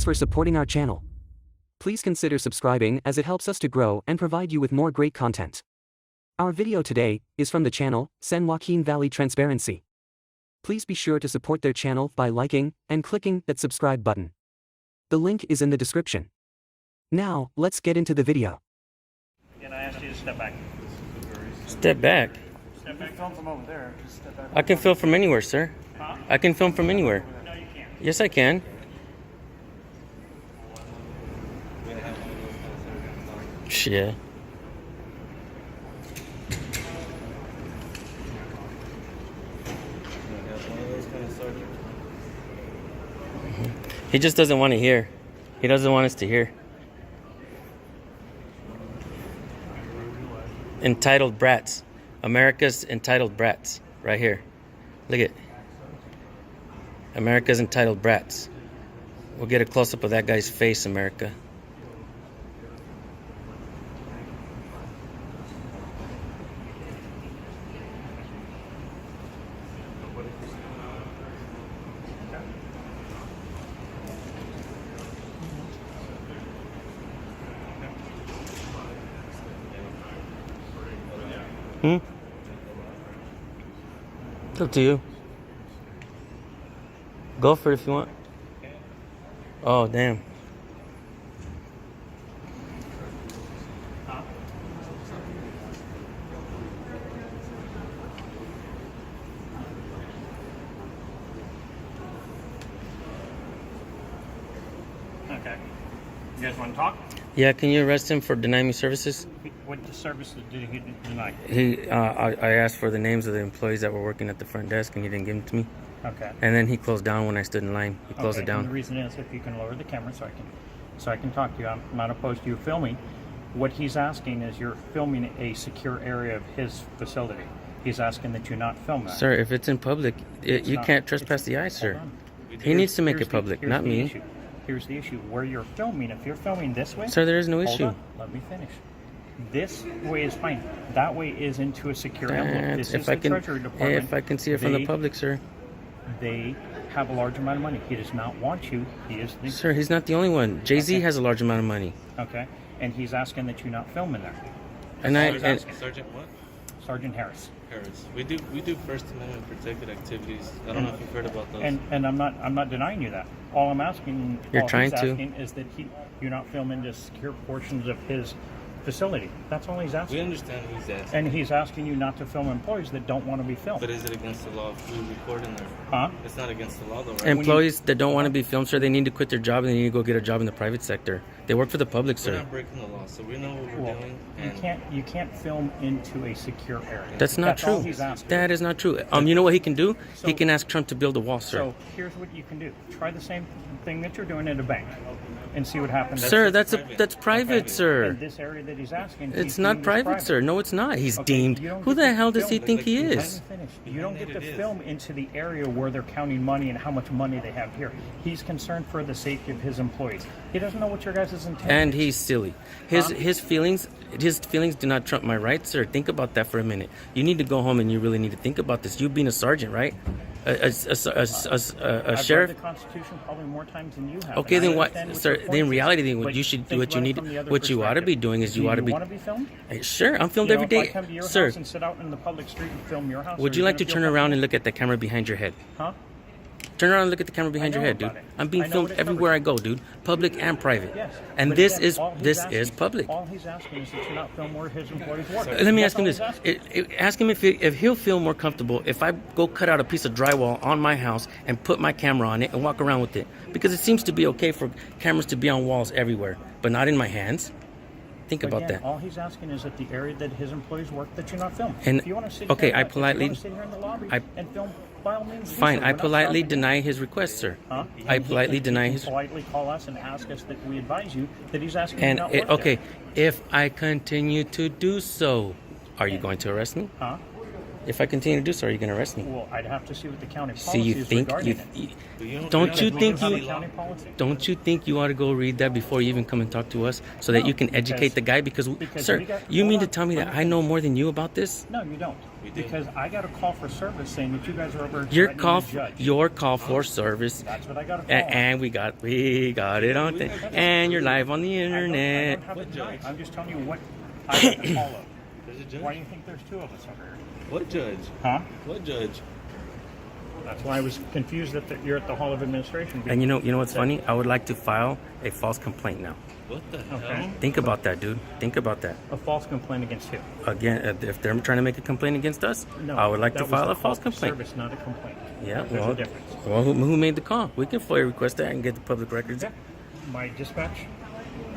for supporting our channel. Please consider subscribing as it helps us to grow and provide you with more great content. Our video today is from the channel, San Joaquin Valley Transparency. Please be sure to support their channel by liking and clicking that subscribe button. The link is in the description. Now, let's get into the video. Can I ask you to step back? Step back? Step back. Film from over there. Just step back. I can film from anywhere, sir. Huh? I can film from anywhere. No, you can't. Yes, I can. Shit. He just doesn't want to hear. He doesn't want us to hear. Entitled brats. America's entitled brats. Right here. Look at America's entitled brats. We'll get a close-up of that guy's face, America. It's up to you. Go for it if you want. Oh, damn. Okay. You guys want to talk? Yeah, can you arrest him for denying me services? What services did he deny? I asked for the names of the employees that were working at the front desk, and he didn't give them to me. Okay. And then he closed down when I stood in line. He closed it down. And the reason is, if you can lower the camera so I can talk to you. I'm not opposed to you filming. What he's asking is you're filming a secure area of his facility. He's asking that you not film that. Sir, if it's in public, you can't trespass the eyes, sir. He needs to make it public, not me. Here's the issue. Where you're filming, if you're filming this way... Sir, there is no issue. Hold on, let me finish. This way is fine. That way is into a secure envelope. This is the Treasury Department. If I can see it from the public, sir. They have a large amount of money. He does not want you. He is the... Sir, he's not the only one. Jay-Z has a large amount of money. Okay. And he's asking that you not film in there. Sergeant what? Sergeant Harris. We do First Amendment protected activities. I don't know if you've heard about those. And I'm not denying you that. All I'm asking, You're trying to, is that you not film into secure portions of his facility. That's all he's asking. We understand what he's asking. And he's asking you not to film employees that don't want to be filmed. But is it against the law if we record in there? Huh? It's not against the law though, right? Employees that don't want to be filmed, sir, they need to quit their job and they need to go get a job in the private sector. They work for the public, sir. We're not breaking the law, so we know what we're doing. You can't film into a secure area. That's not true. All he's asking. That is not true. You know what he can do? He can ask Trump to build a wall, sir. So here's what you can do. Try the same thing that you're doing at a bank and see what happens. Sir, that's private, okay. sir. And this area that he's asking, it's not private, sir. No, it's not. He's deemed. Who the hell does he think he is? You don't get to film into the area where they're counting money and how much money they have here. He's concerned for the safety of his employees. He doesn't know what your guys' intent And is. he's silly. His feelings do not trump my rights, sir. Think about that for a minute. You need to go home and you really need to think about this. You being a sergeant, right? A I've sheriff. read the Constitution probably more times than you have. Okay, then what, sir? In reality, then you should do what you need. What you ought to be doing is you ought to be. Want to be filmed? Sure, I'm filmed every day, if I come to your sir. house and sit out in the public street and film your house, Would you like to turn around and look at the camera behind your head? Huh? Turn around and look at the camera behind your head, dude. I'm being filmed everywhere I go, dude. Public and private. Yes. And this is public. All he's asking is that you not film where his employees work. Let me ask him this. Ask him if he'll feel more comfortable if I go cut out a piece of drywall on my house and put my camera on it and walk around with it. Because it seems to be okay for cameras to be on walls everywhere, but not in my hands. Think about that. All he's asking is that the area that his employees work that you not film. And if you want to sit okay, here, I politely. if you want to sit here in the lobby and film, by all means. Fine, I politely deny his request, sir. Huh? I politely deny his. Politely call us and ask us that we advise you that he's asking. And you not work okay, there. if I continue to do so, are you going to arrest me? Huh? If I continue to do so, are you going to arrest me? Well, I'd have to see what the county policy See, you is think regarding you, it. don't you think Have a you county policy? don't you think you ought to go read that before you even come and talk to us, so that No, you can educate because- the guy? Because sir, we got- you hold mean to on, tell me let that me I know finish. more than you about this? No, you don't. Because I got a call for service saying that you guys are over Your threatening call, the judge. your call for service, That's what I got a call. and we got it on, and you're live on the I internet. don't have it tonight. I'm just telling you what I got the call of. There's a judge. Why do you think there's two of us over here? What judge? Huh? What judge? That's why I was confused that you're at the Hall of Administration. And you know what's funny? I would like to file a false complaint now. What the Okay. hell? Think about that, dude. Think about that. A false complaint against who? Again, if they're trying to make a complaint against us, No, I would like that to was file the a false call for complaint. Service, not a complaint. Yeah, There's well, a difference. who made the call? We can FOIA request that and get the public records. Yeah. My dispatch,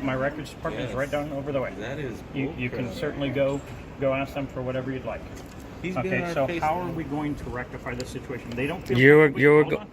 my records department is Yes. right down over the way. That is. You can bullcrap. certainly go ask them for whatever you'd like. He's been in Okay, our so face how are now. we going to rectify this situation? They don't feel You're- comfortable- you're hold go- on.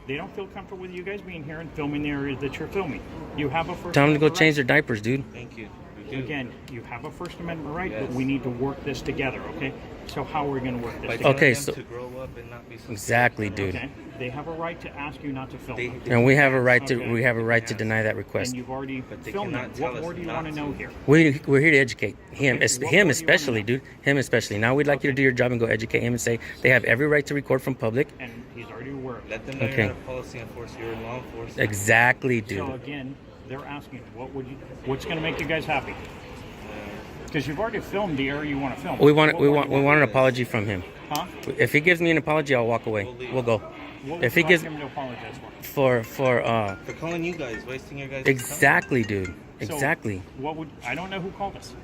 They don't feel comfortable with you guys being here and filming the area that you're filming. You have a first Tell them to go Amendment change right. their diapers, dude. Thank you. We do. Again, you have a First Amendment right, but Yes. we need to work this together, okay? So how are we going to work this By together? Okay, telling them so- to grow up and not be so Exactly, dude. Okay? They have a right to ask you not to film them. And we have a right to Okay. deny that request. And you've already But they filmed them. cannot tell What us more do you not want to know to. here? We're here to educate him, Okay, what more do him you wanna especially, know? dude. Him especially. Now we'd like you to do your job and go educate him and say they have every right to record from public. And he's already aware of it. Let them know Okay. you're not a policy enforcer. You're a law enforcement. Exactly, dude. So again, they're asking, what's going to make you guys happy? Because you've already filmed the area you want to film. We want What more do you an apology from him. Huh? If he gives me an apology, I'll walk away. We'll go. What would If he you like gives him to apologize for? for For calling you guys, wasting your guys' exactly, dude. So, Exactly. I don't know who called us.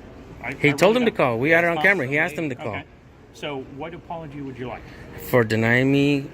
He I told him really to call. We had it on Huh? camera. He asked him to call Okay. So what apology would you like? for denying me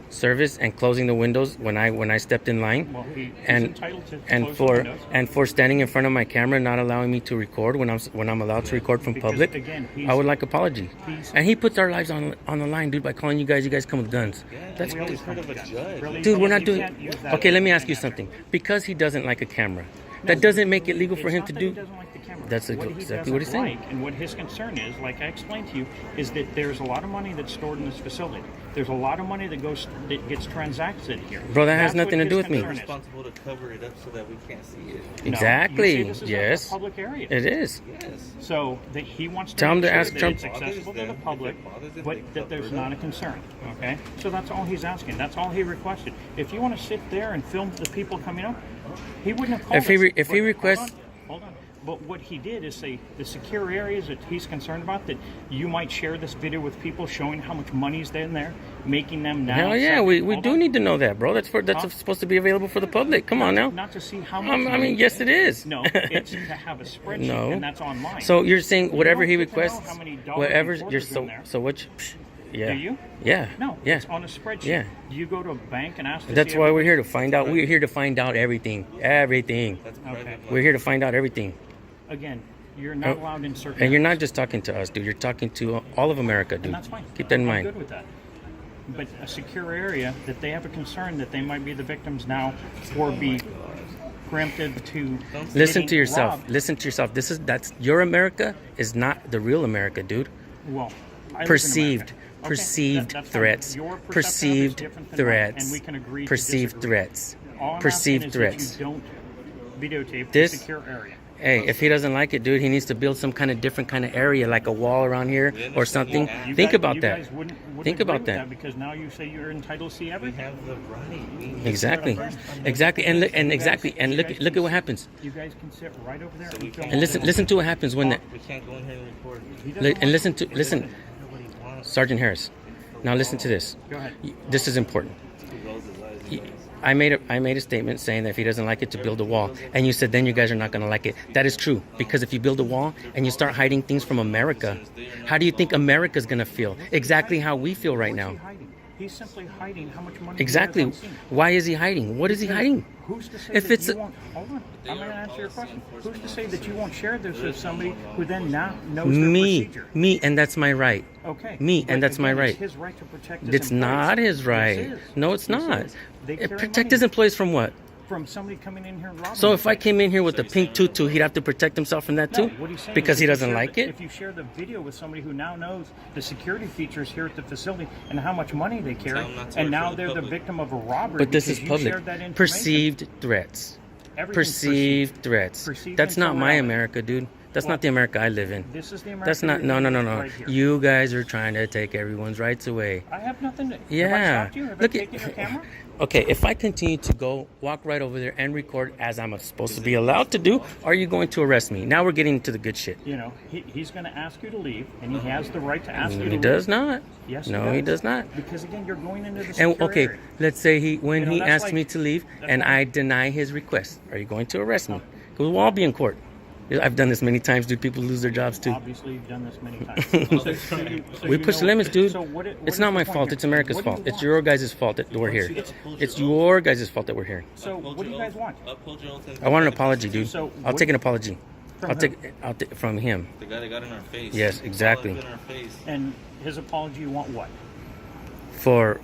service and closing the windows when I stepped in line. Well, he's and entitled to and close the for windows. and for standing in front of my camera, not allowing me to record when I'm allowed to record from Because, public. again, I would like apology. he's- And he puts our lives on the line, dude, by calling you guys. You guys come with guns. That's We what always heard come of a with guns. judge. Really? Dude, we're not You doing. can't use that Okay, as let me a ask you measure. something. Because he doesn't like a camera, that doesn't make it legal for It's him not to that do. He doesn't like the camera. That's What he exactly what he's doesn't saying. like, and what his concern is, like I explained to you, is that there's a lot of money that's stored in this facility. There's a lot of money that gets transacted here. Bro, that has That's nothing what to do his with me. concern is. Responsible to cover it up so that we can't see it. No, Exactly. you say this is Yes. a public area. It is. Yes. So that he wants to Tell him make to sure ask that Trump- it's accessible to Bothers the them. public, If it bothers them, but they that there's cover it not a up. concern. Okay, so that's all he's asking. That's all he requested. If you want to sit there and film the people coming up, he wouldn't have called If he us. re- if he But requests- hold on. But what he did is say the secure areas that he's concerned about, that you might share this video with people showing how much money's in there, making them now. Hell yeah, we Hold do on. need to know that, bro. That's Huh? supposed to be available for the public. Come on now. Not to see how much. I mean, yes, it is. No, it's to have a spreadsheet, No. and that's online. So you're saying whatever don't he get to know requests, how many dollars whatever and you're quarters in there. so which, yeah. Do you? Yeah. No, Yeah. it's on a spreadsheet. Yeah. Do you go to a bank and ask? To That's see why we're everything? here to find out. We're here to find out everything. Everything. That's Okay. private. We're here to find out everything. Again, you're not allowed in certain. And you're not areas, just talking to us, dude. You're talking to all of America, dude. and that's fine. Keep that in I'm mind. good with that. But a secure area that they have a concern that they might be the victims now, or be preempted to. Listen getting to yourself. robbed. Listen to yourself. That's your America is not the real America, dude. Well, I live in Perceived, America. Okay, perceived that's fine. threats, Your perception of it is perceived different than mine, threats, and we can agree to perceived disagree. threats, All I'm perceived asking is threats. that you don't videotape This- the secure area. Hey, if he doesn't like it, dude, he needs to build some kind of different kind of area, like a wall around here or something. You Think guys- about you that. guys wouldn't Think agree about with that. because now you say you're entitled to see We everything. have the right. We- Exactly, exactly, and look at what happens. You guys can sit right over there So we and film can- And listen to what happens when We can't go in here and record. He doesn't and want- listen, Nobody wants Sergeant Harris. Now listen to this. Go ahead. This is important. to roll his eyes. I made a statement saying that if he doesn't like it, to build a wall, and you said then you guys are not going to like it. That is true, because if you build a wall and you start hiding things from America, how do you think America's going to feel? Exactly how we feel right What's now. he hiding? He's simply hiding how much money. Exactly. He has on scene. Why is he hiding? What is he hiding? Who's to say If that it's you a- won't? Hold on. I'm going to answer your question. Who's to say that you won't share this with somebody who then now knows their procedure? Me, and that's my right. Okay. Me, and But that's my again, right. It's his right to protect his It's not employees. his right. Yes, it is. No, it's Yes, it not. is. They carry Protect money. his employees from what? from somebody coming in here and robbing. So if you. I came in here with a pink tutu, he'd have to protect himself from that No, too? what he's saying Because is he if you doesn't share like the- it? If you share the video with somebody who now knows the security features here at the facility and how much money they carry, Tell them not to and work now for the they're the public. victim of a robbery But this because is you public. shared that information. Perceived threats. Everything's Perceived threats. Perceived That's not my until America, dude. That's Well, not the America I live in. This is the America. That's not. you're No, living no. right here. You guys are trying to take everyone's rights away. I have nothing to. Yeah. Have I stopped you? Have Look I at- taken your camera? Okay, if I continue to go walk right over there and record as I'm supposed to be allowed to do, are you going to arrest me? Now we're getting into the good shit. You know, he's going to ask you to leave, and he has the right to ask you to He leave. does not. Yes, No, he does not. Because again, you're going into the secure And okay, area. let's say when You know, he that's asks like- me to leave that's and like- I deny his request, are you going to arrest me? Because we'll all be in court. I've done this many times, dude. People lose their jobs too. Obviously, you've done this many times. We push limits, dude. So what It's is not the my point fault. here? It's America's What do you fault. It's want? your guys' fault that we're here. It's your guys' fault that we're here. So what do you guys want? Uphold your own I want an apology, dude. So I'll what- take an apology. From I'll who? take from him. The guy that got in our face. Yes, exactly. All up in our face. And his apology, you want what? For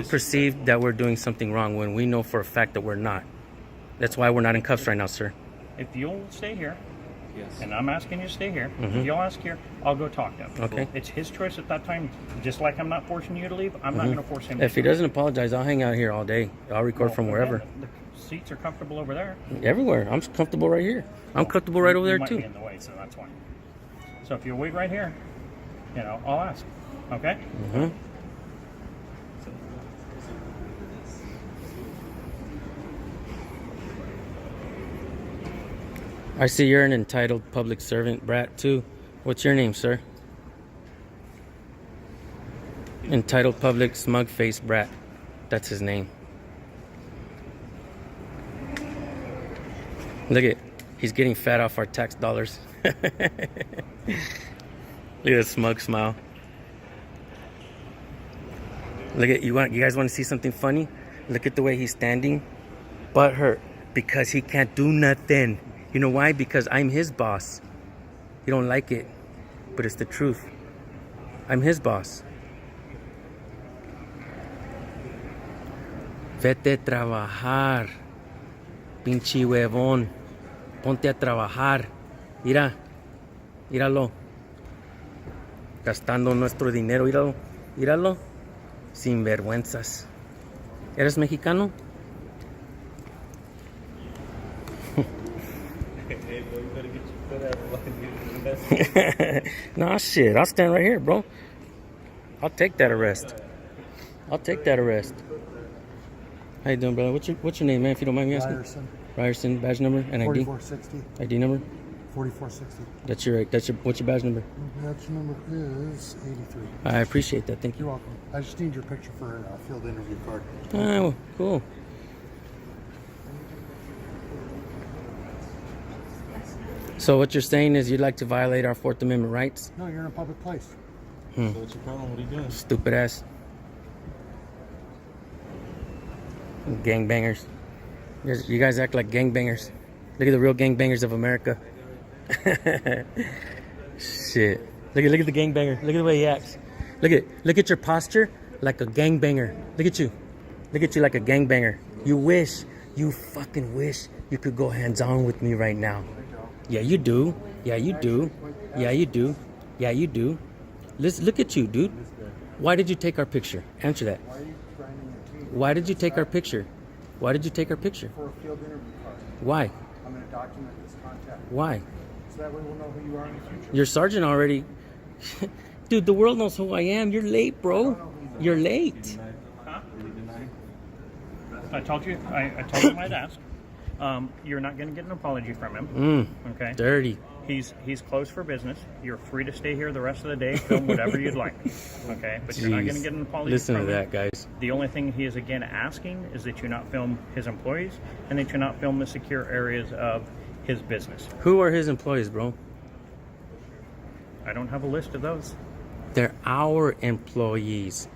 perceived that we're doing something wrong when we know for a fact that we're not. That's why we're not in cuffs right now, sir. If you'll stay here, Yes. and I'm asking you to stay here, if you'll ask here, I'll go talk to him. Okay. It's his choice at that time. Just like I'm not forcing you to leave, I'm not going to force him to If he doesn't apologize, I'll hang out here all day. I'll record from wherever. The seats are comfortable over there. Everywhere. I'm comfortable right here. I'm comfortable right over You there might too. be in the way, so that's why. So if you'll wait right here, you know, I'll ask. Okay? I see you're an entitled public servant brat too. What's your name, sir? Entitled public smug face brat. That's his name. Look at, he's getting fat off our tax dollars. Look at that smug smile. Look at, you guys want to see something funny? Look at the way he's standing. Butt hurt because he can't do nothing. You know why? Because I'm his boss. You don't like it, but it's the truth. I'm his boss. Vete a trabajar, pinche huevón. Ponte a trabajar. Mira, míralo. Gastando nuestro dinero, míralo. Míralo. Sin vergüenzas. ¿Eres mexicano? Nah, shit. I'll stand right here, bro. I'll take that arrest. I'll take that arrest. How you doing, brother? What's your name, man? If you don't mind me asking. Ryerson, Ryerson, badge number and ID. 4460, ID number. 4460. That's your. What's your badge number? Badge number is 83. I appreciate that. Thank You're you. welcome. I just need your picture for a field interview card. Oh, cool. So what you're saying is you'd like to violate our Fourth Amendment rights? No, you're in a public place. So what's your problem? What are you doing? Stupid ass. Gangbangers. You guys act like gangbangers. Look at the real gangbangers of America. Shit. Look at the gangbanger. Look at the way he acts. Look at your posture like a gangbanger. Look at you. Look at you like a gangbanger. You fucking wish you could go hands-on with me right now. Yeah, you do. Yeah, you do. Yeah, you do. Yeah, you do. Look at you, dude. Why did you take our picture? Answer that. Why are you grinding your teeth? Why did you take our picture? Why did you take our picture? For a field interview card. Why? I'm going to document this contact. Why? So that way we'll know who you are in the future. Your sergeant already. Dude, the world knows who I am. You're late, bro. You're late. Huh? I told you him I'd ask. You're not going to get an apology from him. Okay. Dirty. He's closed for business. You're free to stay here the rest of the day, film whatever you'd like. Okay, but you're not going to get an apology Listen from to him. that, guys. The only thing he is again asking is that you not film his employees and that you not film the secure areas of his business. Who are his employees, bro? I don't have a list of those. They're our employees.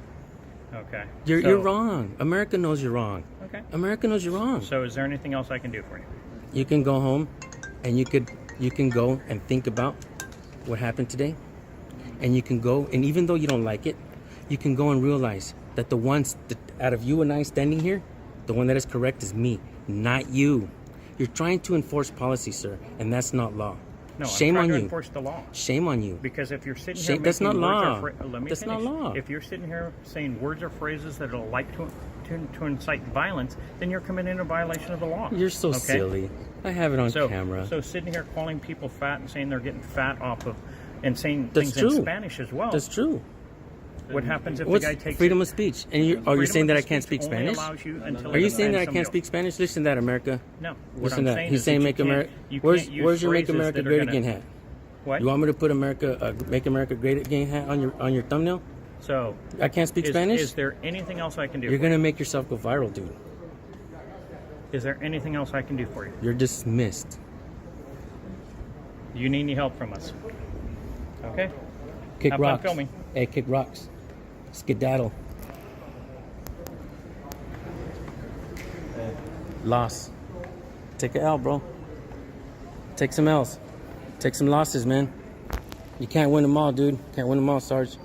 Okay. You're wrong. America knows you're wrong. Okay. America knows you're wrong. So is there anything else I can do for you? You can go home and you can go and think about what happened today. And you can go, and even though you don't like it, you can go and realize that the ones that, out of you and I standing here, the one that is correct is me. not you. You're trying to enforce policy, sir, and that's not law. No, Shame I'm on trying to you. enforce the law. Shame on you. Because if you're sitting Shame- here that's making not words law. or let me That's finish. not law. If you're sitting here saying words or phrases that are like to incite violence, then you're committing a violation of the law. You're so Okay? silly. I have it on camera. So sitting here calling people fat and saying they're getting fat off of, and saying That's things true. in Spanish as well. That's true. What happens if What's the guy takes freedom of speech? And you're Freedom saying of that I can't speech speak only Spanish? allows you until Are you it saying that I offends can't somebody speak Spanish? Listen to that, America. No. What Listen I'm to that. saying He's is saying that make you America. can't Where's use your Make phrases America that are Great gonna- Again hat? What? You want me to put Make America Great Again hat on your thumbnail? So I can't speak Spanish? Is there anything else I can do? You're for gonna make yourself go viral, dude. you? Is there anything else I can do for you? You're dismissed. You need any help from us? Okay. Kick Have fun rocks. filming. Hey, kick rocks. Skedaddle. Loss. Take an L, bro. Take some L's. Take some losses, man. You can't win them all, dude. Can't win them all, Sarge. You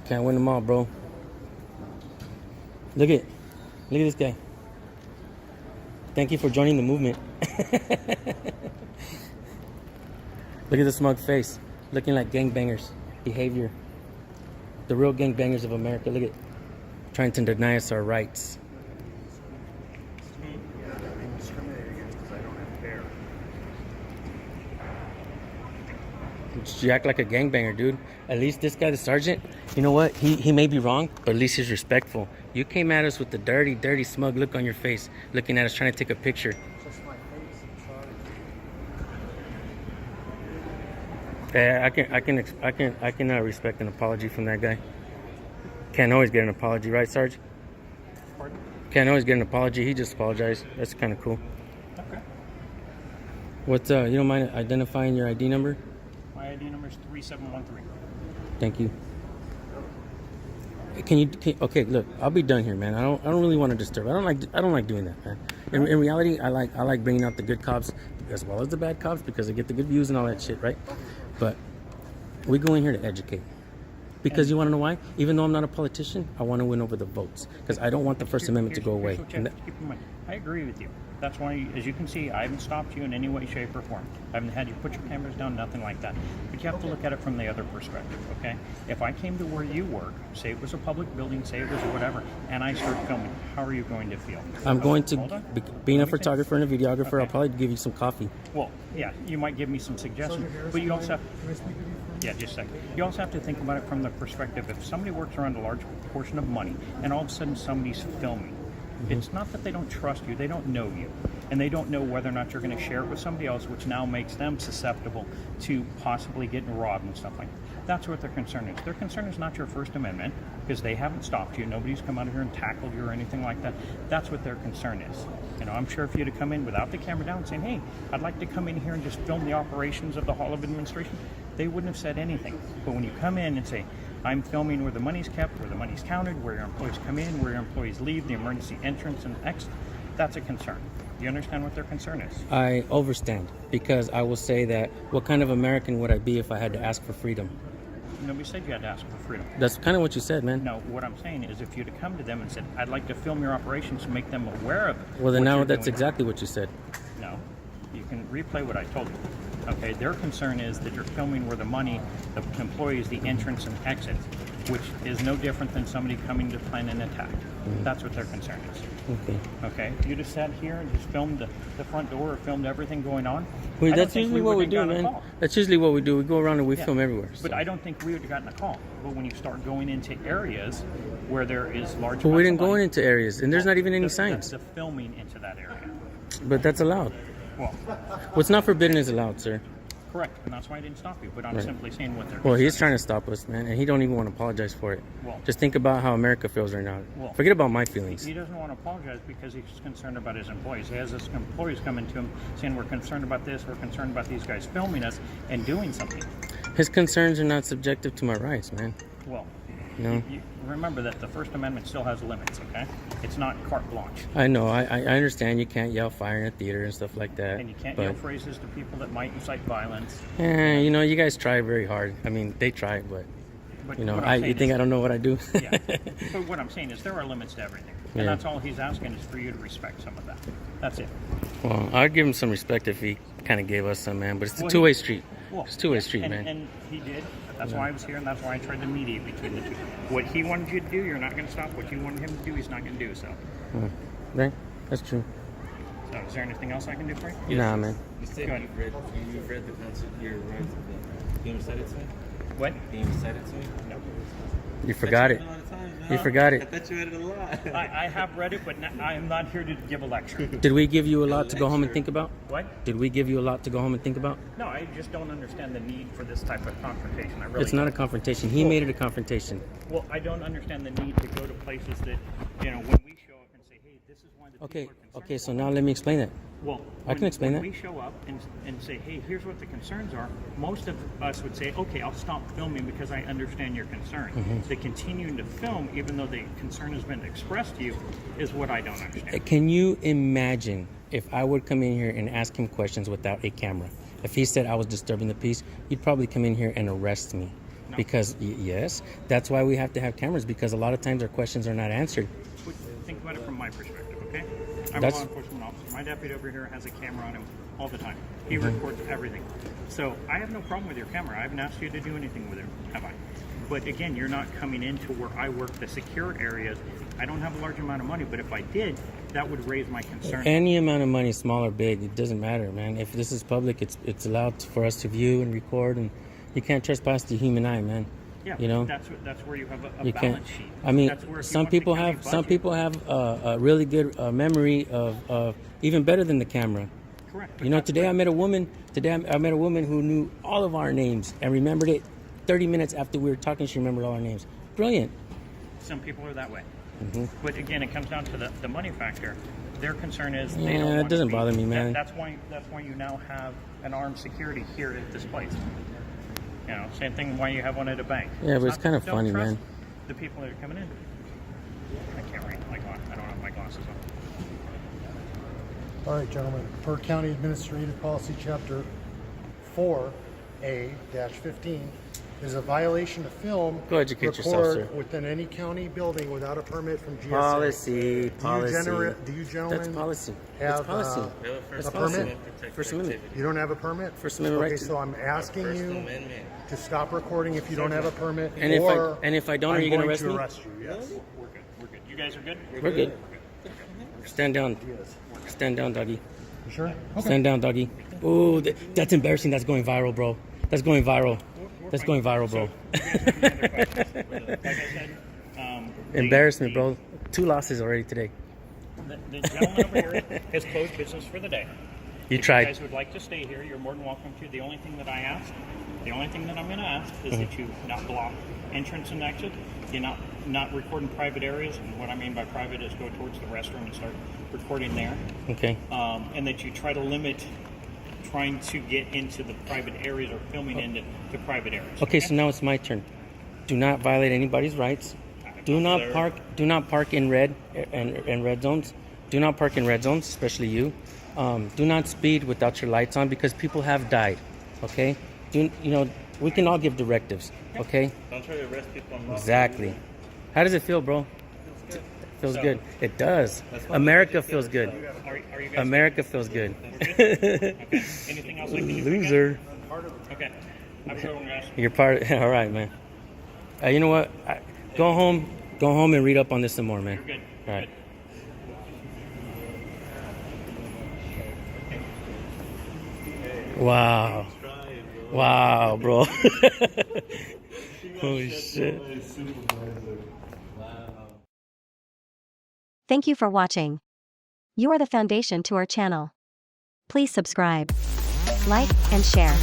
can't win them all, bro. Look at this guy. Thank you for joining the movement. Look at the smug face. Looking like gangbangers. Behavior. The real gangbangers of America. Look at trying to deny us our rights. Being discriminated against because I don't have hair. You act like a gangbanger, dude. At least this guy, the sergeant, you know what? He may be wrong, but at least he's respectful. You came at us with the dirty, smug look on your face, looking at us, trying to take a picture. Just my face, I'm sorry. Yeah, I can respect an apology from that guy. Can't always get an apology, right, Sarge? Pardon? Can't always get an apology. He just apologized. That's kind of cool. Okay. What's you don't mind identifying your ID number? My ID number is 3713. Thank you. Okay, look, I'll be done here, man. I don't really want to disturb. I don't like doing that, man. In reality, I like bringing out the good cops as well as the bad cops because they get the good views and all that shit, right? But we go in here to educate. Because you want to know why? Even though I'm not a politician, I want to win over the votes because I don't want the First Amendment to go away. Here's what you have to keep in mind. I agree with you. That's why, as you can see, I haven't stopped you in any way, shape, or form. I haven't had you put your cameras down, nothing like that. But you have to look at it from the other perspective, okay? If I came to where you work, say it was a public building, say it was whatever, and I start filming, how are you going to feel? I'm going to, Hold on. being a Let me finish. photographer and a videographer, Okay. I'll probably give you some coffee. Well, yeah, you might give me some suggestions, but you also have, Can I speak with you for a minute? yeah, just a second. You also have to think about it from the perspective if somebody works around a large portion of money and all of a sudden somebody's filming, it's not that they don't trust you, they don't know you. And they don't know whether or not you're going to share it with somebody else, which now makes them susceptible to possibly getting robbed and stuff like that. That's what their concern is. Their concern is not your First Amendment, because they haven't stopped you. Nobody's come out of here and tackled you or anything like that. That's what their concern is. You know, I'm sure if you'd have come in without the camera down saying, hey, I'd like to come in here and just film the operations of the Hall of Administration, they wouldn't have said anything. But when you come in and say, I'm filming where the money's kept, where the money's counted, where your employees come in, where your employees leave, the emergency entrance and exit, that's a concern. You understand what their concern is? I overstand because I will say that what kind of American would I be if I had to ask for freedom? Nobody said you had to ask for freedom. That's kind of what you said, man. No, what I'm saying is if you'd have come to them and said, I'd like to film your operations to make them aware of it. Well, then what now you're that's doing. exactly what you said. No. You can replay what I told you. Okay, their concern is that you're filming where the money, the employees, the entrance and exit, which is no different than somebody coming to plan an attack. That's what their concern is. Okay. Okay, if you just sat here and just filmed the front door or filmed everything going on. Well, I don't that's think usually we what we would've do, gotten a man. call. That's usually what we do. We go around and we Yeah. film everywhere. But so. I don't think we would have gotten a call. But when you start going into areas where there is large But we amounts didn't of go money, into areas, and there's not even any the- signs. The filming into that area. But that's allowed. Well, What's not forbidden is allowed, sir. correct, and that's why I didn't stop you. But I'm Right. simply saying what they're. Well, he's trying to stop us, man, and he don't even want to apologize for it. Well- Just think about how America feels right now. Well- Forget about my feelings. He doesn't want to apologize because he's concerned about his employees. He has his employees coming to him saying, "We're concerned about this. We're concerned about these guys filming us and doing something." His concerns are not subjective to my rights, man. Well, No. you remember that the First Amendment still has limits. Okay, it's not carte blanche. I know. I understand you can't yell fire in a theater and stuff like that. And you can't but, yell phrases to people that might incite violence. you know, you guys try very hard. I mean, they try, but But you know, what I'm you saying think is- I don't know what I do? Yeah. But what I'm saying is there are limits to everything. And Yeah. that's all he's asking is for you to respect some of that. That's it. Well, I'd give him some respect if he kind of gave us some, man. But it's a Well, two-way street. Well, It's a two-way yeah, street, and, man. And he did. That's why I was here, and that's why I tried to mediate between the two. What he wanted you to do, you're not going to stop. What you wanted him to do, he's not going to do. So, Right? That's true. so, is there anything else I can do for you? Nah, man. You said Go ahead. you've read the concept, your rights of the. You ever said it to me? What? Can you recite it to me? No. You forgot it. You forgot I it. thought you read it a lot. I have read it, but I am not here to give a lecture. Did we give you a lot to go home and think about? What? Did we give you a lot to go home and think about? No, I just don't understand the need for this type of confrontation. I really It's not a confrontation. He made it a confrontation. Well, I don't understand the need to go to places that, when we show up and say, hey, this is why the Okay. people are concerned. Okay. So now let me explain it. Well, I can explain when that. we show up and say, hey, here's what the concerns are, most of us would say, okay, I'll stop filming because I understand your concern. Mm-hmm. The continuing to film, even though the concern has been expressed to you, is what I don't understand. Can you imagine if I would come in here and ask him questions without a camera? If he said I was disturbing the peace, he'd probably come in here and arrest me. No. Because, yes, that's why we have to have cameras, because a lot of times our questions are not answered. But think about it from my perspective, okay? I'm That's- a law enforcement officer. My deputy over here has a camera on him all the time. He Mm-hmm. records everything. So I have no problem with your camera. I haven't asked you to do anything with it, have I? But again, you're not coming into where I work the secure areas. I don't have a large amount of money, but if I did, that would raise my concern. Any amount of money, small or big, it doesn't matter, man. If this is public, it's allowed for us to view and record, and you can't trespass the human eye, man. Yeah, You know, that's where you have a you can't. balance sheet. I mean, That's where if you some want the people county have some budget- people have a really good memory of even better than the camera. Correct. but You know, that's today where- I met a woman. Today I met a woman who knew all of our names and remembered it 30 minutes after we were talking. She remembered all our names. Brilliant. some people are that way. Mm-hmm. But again, it comes down to the money factor. Their concern is they Yeah, don't it want doesn't to be- bother me, man. That's why you now have an armed security here at this place. Same thing why you have one at a bank. Yeah, but it's not kind that of you don't funny, trust man. The people that are coming in. I can't read my glasses. I don't have my glasses on. All right, gentlemen. Per County Administrative Policy Chapter 4A-15 is a violation to film, Go educate yourself, record sir. within any county building without a permit from GSA. Policy. Do you gentlemen That's policy. have That's policy. We have a First a permit? Amendment protected First Amendment. activity. You don't have a permit? First Amendment Okay, right to- so I'm asking First you Amendment. to stop recording if you don't have a permit, And if I don't, are you I'm gonna going arrest to me? arrest you, yes. We're good. We're good. You guys are good? We're good. Stand down. Stand down, doggy. You sure? Okay. Stand down, doggy. Oh, that's embarrassing. That's going viral, bro. That's going viral. That's going viral, bro. Like I said, Embarrassment, bro. 2 losses already today. The gentleman over here has closed business for the day. You If you tried. guys would like to stay here, you're more than welcome to. The only thing that I ask, the only thing that I'm going to ask is Mm-hmm. that you not block entrance and exit. You're not recording private areas, and what I mean by private is go towards the restroom and start recording there. Okay. And that you try to limit trying to get into the private areas or filming into the private areas. Okay, so now it's my turn. Do not violate anybody's rights. Do not park. Do not park in red and red zones. Do not park in red zones, especially you. Do not speed without your lights on because people have died. Okay. We can all give directives. Okay. Don't try to arrest people on Exactly. How does it feel, bro? It feels So- good. It does. America feels good. Are you guys America feels good. okay? Anything else I can do for you guys? Loser. Okay. Have a good one, guys. You're part. All right, man. You know what? Go home and read up on this some more, man. You're good. All right. Wow. Wow, bro. Holy shit. Thank you for watching. You are the foundation to our channel. Please subscribe, like, and share.